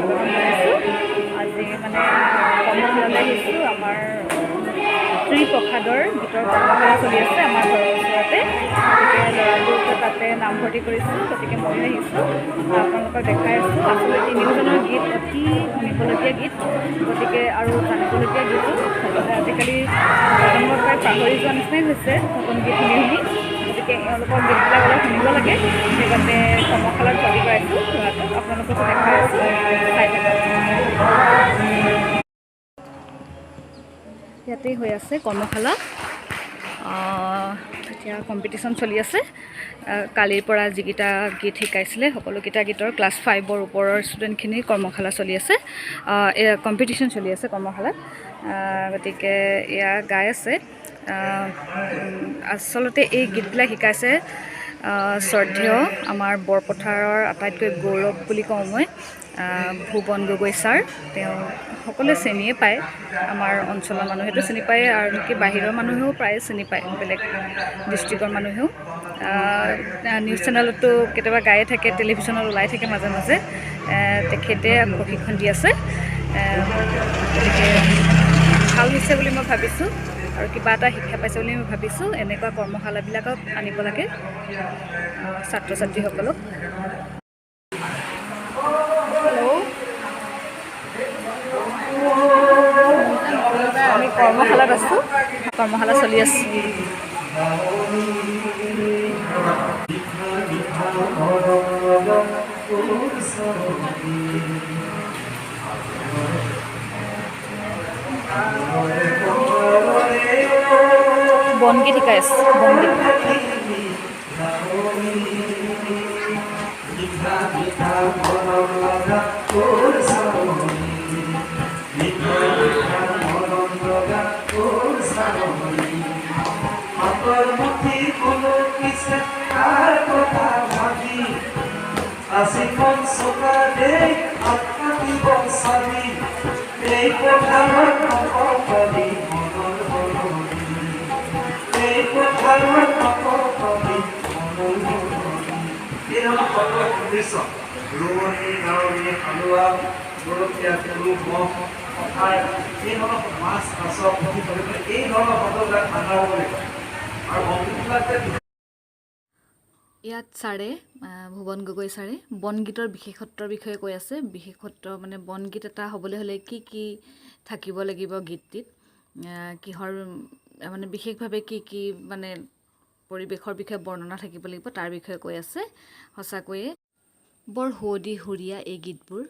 অংশগ্ৰহণ কৰিছোঁ। আজি মানে কৰ্মশালালৈ আহিছোঁ। আমাৰ শ্ৰীপ্ৰসাদৰ গীতৰ কৰ্মশালা চলি আছে আমাৰ ঘৰৰ ওচৰতে। গতিকে ল'ৰাটোক তাতে নামভৰ্তি কৰিছোঁ, গতিকে ময়ো আহিছোঁ, আপোনালোকক দেখাই আছোঁ। আচলতে তিনিওজনৰ গীত অতি শুনিবলগীয়া গীত, গতিকে আৰু জানিবলগীয়া গীতো। আজিকালি প্ৰজন্মৰ প্ৰায় পাহৰি যোৱা নিচিনাই হৈছে নতুন গীত শুনি শুনি, গতিকে এওঁলোকৰ গীতবিলাক অলপ শুনিব লাগে। সেইবাবে কৰ্মশালাত ভৰ্তি কৰাইছোঁ ল'ৰাটোক, আপোনালোককো দেখাই আছোঁ, চাই থাকক। ইয়াতেই হৈ আছে কৰ্মশালা। এতিয়া কম্পিটিশ্যন চলি আছে। কালিৰ পৰা যিকেইটা গীত শিকাইছিলে সকলোকেইটা গীতৰ ক্লাছ 5ৰ ওপৰৰ ষ্টুডেণ্টখিনিৰ কৰ্মশালা চলি আছে, কম্পিটিশ্যন চলি আছে কৰ্মশালাত। গতিকে এয়া গাই আছে। আচলতে এই গীতবিলাক শিকাইছে শ্ৰদ্ধেয় আমাৰ বৰপথাৰৰ আটাইতকৈ গৌৰৱ বুলি কওঁ মই, ভুৱন গগৈ ছাৰ। তেওঁ সকলোৱে চিনিয়ে পায়, আমাৰ অঞ্চলৰ মানুহেতো চিনি পায়, আৰু নেকি বাহিৰৰ মানুহেও প্ৰায় চিনি পায়, বেলেগ ডিষ্ট্ৰিক্টৰ মানুহেও। নিউজ চেনেলতো কেতিয়াবা গায়ে থাকে, টেলিভিশ্যনত ওলাই থাকে মাজে মাজে। তেখেতে প্ৰশিক্ষণ দি আছে। গতিকে ভাল হৈছে বুলি মই ভাবিছোঁ, আৰু কিবা এটা শিক্ষা পাইছে বুলি মই ভাবিছোঁ। এনেকুৱা কৰ্মশালাবিলাকক আনিব লাগে ছাত্ৰ ছাত্ৰীসকলক। আমি কৰ্মশালাত আছোঁ, কৰ্মশালা চলি আছে। বনগীত শিকাই আছে, বনগীত। ৰোৱনী গাঁৱলী হালোৱা গৰখীয়া গৰু মহ পথাৰ এই ধৰণৰ মাছ মাছ পুঠি কৰিবলৈ এই ধৰণৰ শব্দবিলাক ঠাণ্ডা হ'ব লাগিব। আৰু বনগীতবিলাক ইয়াত ছাৰে ভুৱন গগৈ ছাৰে বনগীতৰ বিশেষত্বৰ বিষয়ে কৈ আছে। বিশেষত্ব মানে বনগীত এটা হ'বলৈ হ'লে কি কি থাকিব লাগিব গীতটিত, কিহৰ মানে বিশেষভাৱে কি কি মানে পৰিৱেশৰ বিষয়ে বৰ্ণনা থাকিব লাগিব, তাৰ বিষয়ে কৈ আছে। সঁচাকৈয়ে বৰ সুৱদী সুৰীয়া এই গীতবোৰ।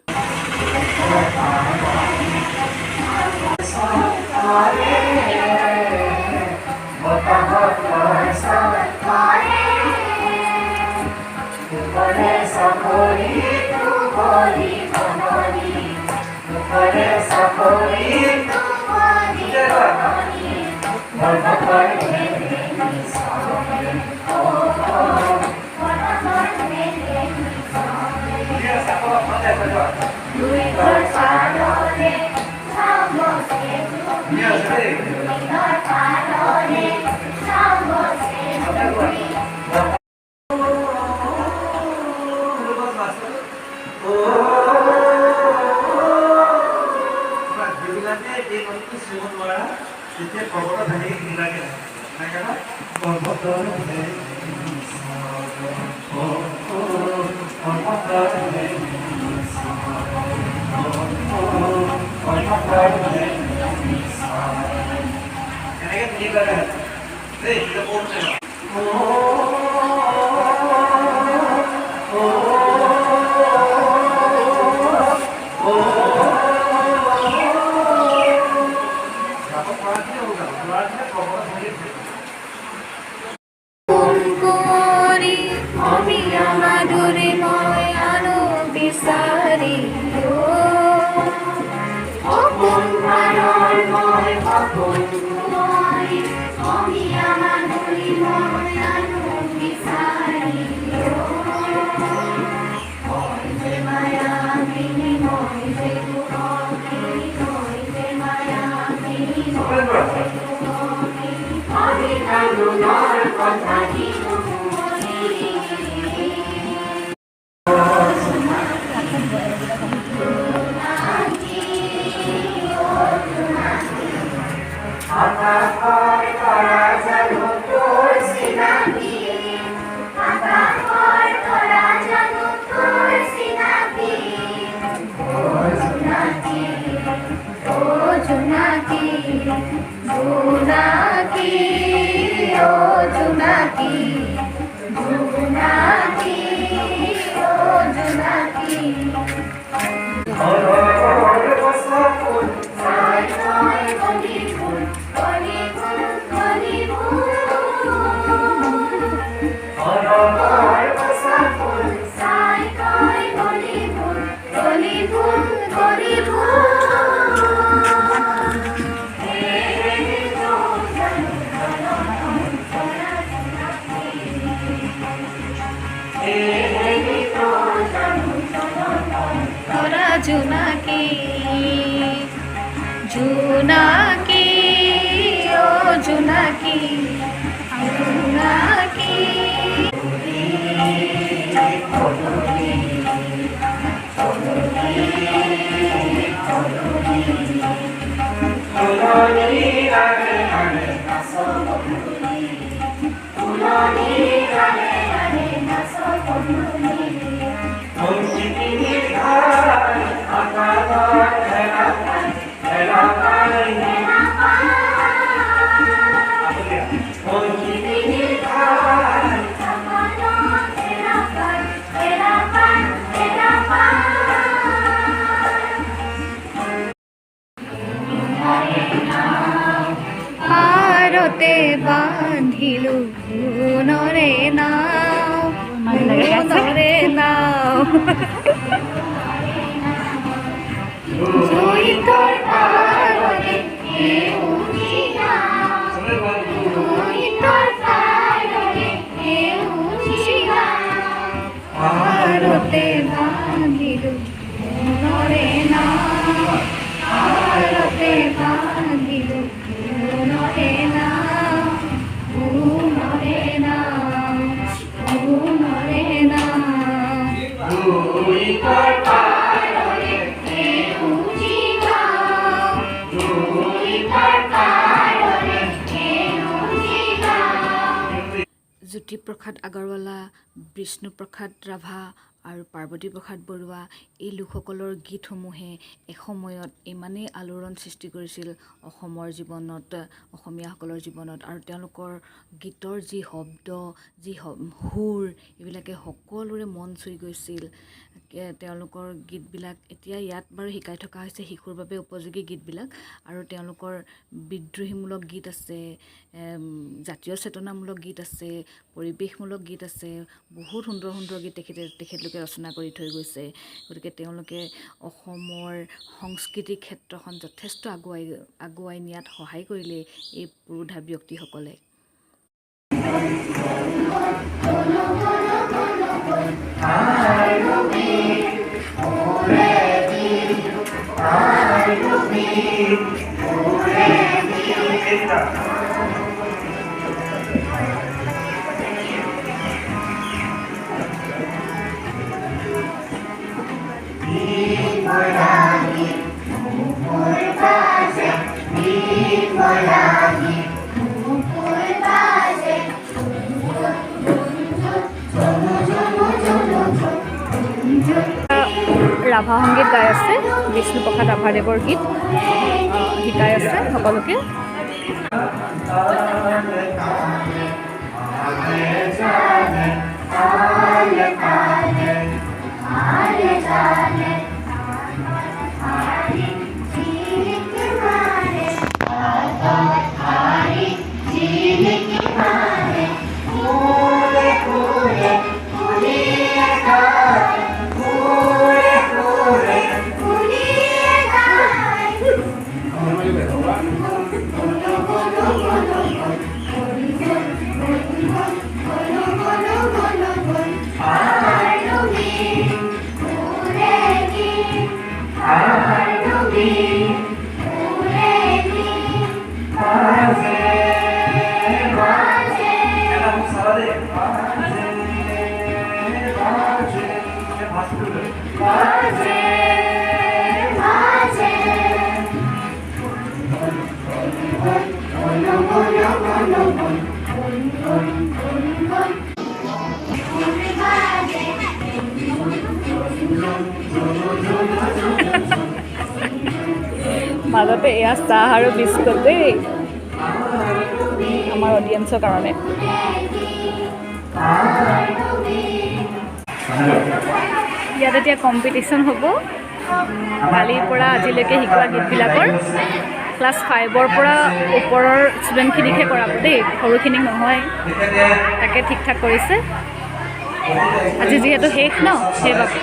ধৰা জোনাকী জোনাকী অ জোনাকী জোনাকী পাৰতে বান্ধিলো সোণৰে নাও সোণৰে নাও জয়িতৰ পাৰতে সেউজী নাও জয়িতৰ পাৰতে সেউজী নাও পাৰতে বান্ধিলো সোণৰে নাও পাৰতে বান্ধিলো সোণৰে নাও সোণৰে নাও সোণৰে নাও জয়িতৰ পাৰতে সেউজী নাও জয়িতৰ পাৰতে সেউজী নাও। জ্যোতিপ্ৰসাদ আগৰৱালা, বিষ্ণুপ্ৰসাদ ৰাভা আৰু পাৰ্বতীপ্ৰসাদ বৰুৱা এই লোকসকলৰ গীতসমূহে এসময়ত ইমানেই আলোড়ন সৃষ্টি কৰিছিল অসমৰ জীৱনত, অসমীয়াসকলৰ জীৱনত। আৰু তেওঁলোকৰ গীতৰ যি শব্দ, যি সুৰ, এইবিলাকে সকলোৰে মন চুই গৈছিল। তেওঁলোকৰ গীতবিলাক এতিয়া ইয়াত বাৰু শিকাই থকা হৈছে শিশুৰ বাবে উপযোগী গীতবিলাক। আৰু তেওঁলোকৰ বিদ্ৰোহীমূলক গীত আছে, জাতীয় চেতনামূলক গীত আছে, পৰিৱেশমূলক গীত আছে, বহুত সুন্দৰ সুন্দৰ গীত তেখেতলোকে ৰচনা কৰি থৈ গৈছে। গতিকে তেওঁলোকে অসমৰ সংস্কৃতিক ক্ষেত্ৰখন যথেষ্ট আগুৱাই নিয়াত সহায় কৰিলে এই পুৰোধা ব্যক্তিসকলে। ৰাভা সংগীত গাই আছে, বিষ্ণুপ্ৰসাদ ৰাভাদেৱৰ গীত শিকাই আছে সকলোকে। মাজতে এয়া চাহ আৰু বিস্কুট দেই আমাৰ অডিয়েন্সৰ কাৰণে। ইয়াত এতিয়া কম্পিটিশ্যন হ'ব কালিৰ পৰা আজিলৈকে শিকোৱা গীতবিলাকৰ। ক্লাছ 5ৰ পৰা ওপৰৰ ষ্টুডেণ্টখিনিকহে কৰাব দেই, সৰুখিনিক নহয়। তাকে ঠিক ঠাক কৰিছে, আজি যিহেতু শেষ ন, সেইবাবে।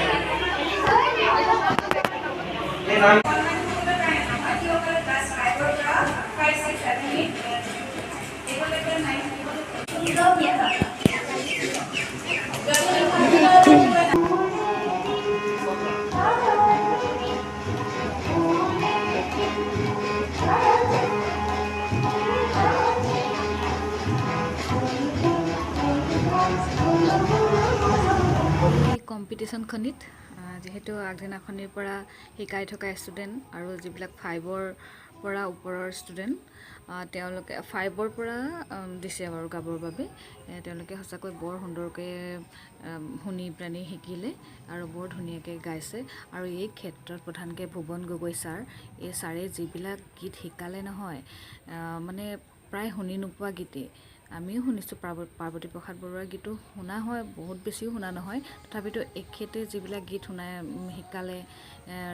কম্পিটিশ্যনখনিত যেহেতু আগদিনাখনিৰ পৰা শিকাই থকা ষ্টুডেণ্ট আৰু যিবিলাক 5ৰ পৰা ওপৰৰ ষ্টুডেণ্ট তেওঁলোকে 5ৰ পৰা দিছে বাৰু গাবৰ বাবে তেওঁলোকে সঁচাকৈ বৰ সুন্দৰকৈ শুনি প্ৰাণী শিকিলে আৰু বৰ ধুনীয়াকৈ গাইছে আৰু এই ক্ষেত্ৰত প্ৰধানকৈ ভুৱন গগৈ ছাৰ এই ছাৰে যিবিলাক গীত শিকালে নহয় মানে প্ৰায় শুনি নোপোৱা গীতেই আমিও শুনিছোঁ পাৰ্বতী প্ৰসাদ বৰুৱাৰ গীতো শুনা হয় বহুত বেছিও শুনা নহয় তথাপিতো এখেতে যিবিলাক গীত শুনাই শিকালে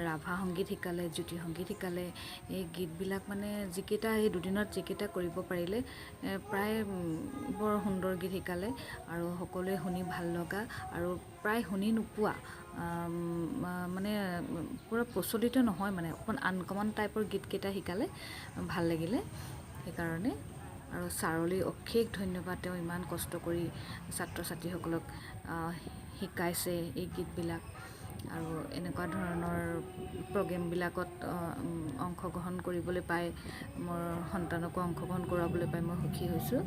ৰাভা সংগীত শিকালে জ্যোতি সংগীত শিকালে এই গীতবিলাক মানে যিকেইটা এই দুদিনত যিকেইটা কৰিব পাৰিলে প্ৰায় বৰ সুন্দৰ গীত শিকালে আৰু সকলোৱে শুনি ভাল লগা আৰু প্ৰায় শুনি নোপোৱা মানে পুৰা প্ৰচলিত নহয় মানে অকণ আনকমন টাইপৰ গীতকেইটা শিকালে ভাল লাগিলে সেইকাৰণে আৰু ছাৰলৈ অশেষ ধন্যবাদ তেওঁ ইমান কষ্ট কৰি ছাত্ৰ ছাত্ৰীসকলক শিকাইছে এই গীতবিলাক আৰু এনেকুৱা ধৰণৰ প্ৰগ্ৰেমবিলাকত অংশগ্ৰহণ কৰিবলৈ পাই মোৰ সন্তানকো অংশগ্ৰহণ কৰাবলৈ পাই মই সুখী হৈছোঁ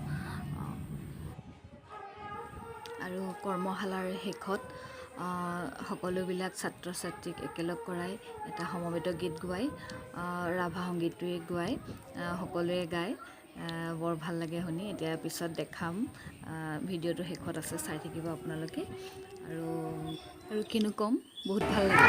আৰু কৰ্মশালাৰ শেষত সকলোবিলাক ছাত্ৰ ছাত্ৰীক একেলগ কৰাই এটা সমবেত গীত গোৱাই ৰাভা সংগীতটোৱে গোৱাই সকলোৱে গায় বৰ ভাল লাগে শুনি এতিয়া পিছত দেখাম ভিডিঅ'টো শেষত আছে চাই থাকিব আপোনালোকে আৰু কিনো ক'ম বহুত ভাল লাগে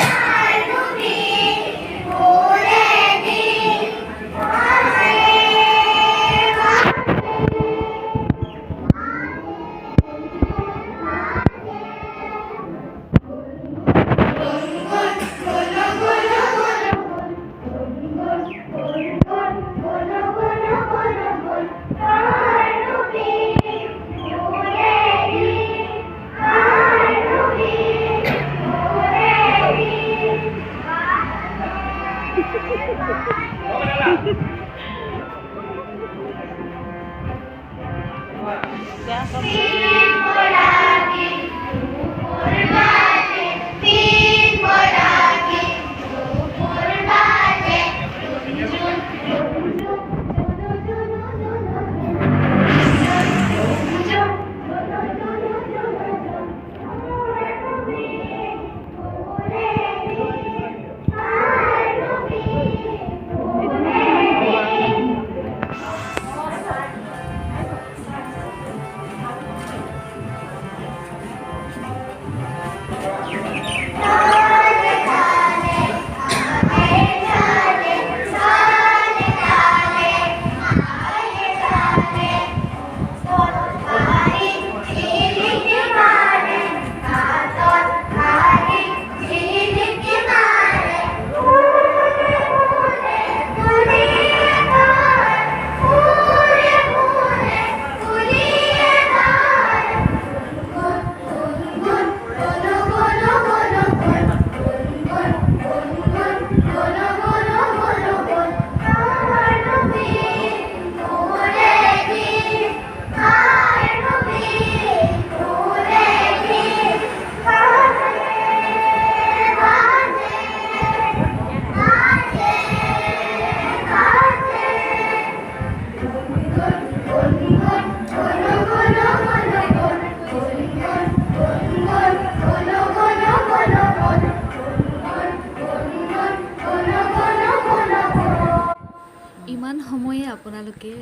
ইমান সময়ে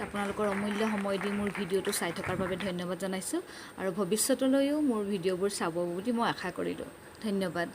আপোনালোকৰ অমূল্য সময় দি মোৰ ভিডিঅ'টো চাই থকাৰ বাবে ধন্যবাদ জনাইছোঁ আৰু ভৱিষ্যতলৈও মোৰ ভিডিঅ'বোৰ চাব বুলি মই আশা কৰিলোঁ ধন্যবাদ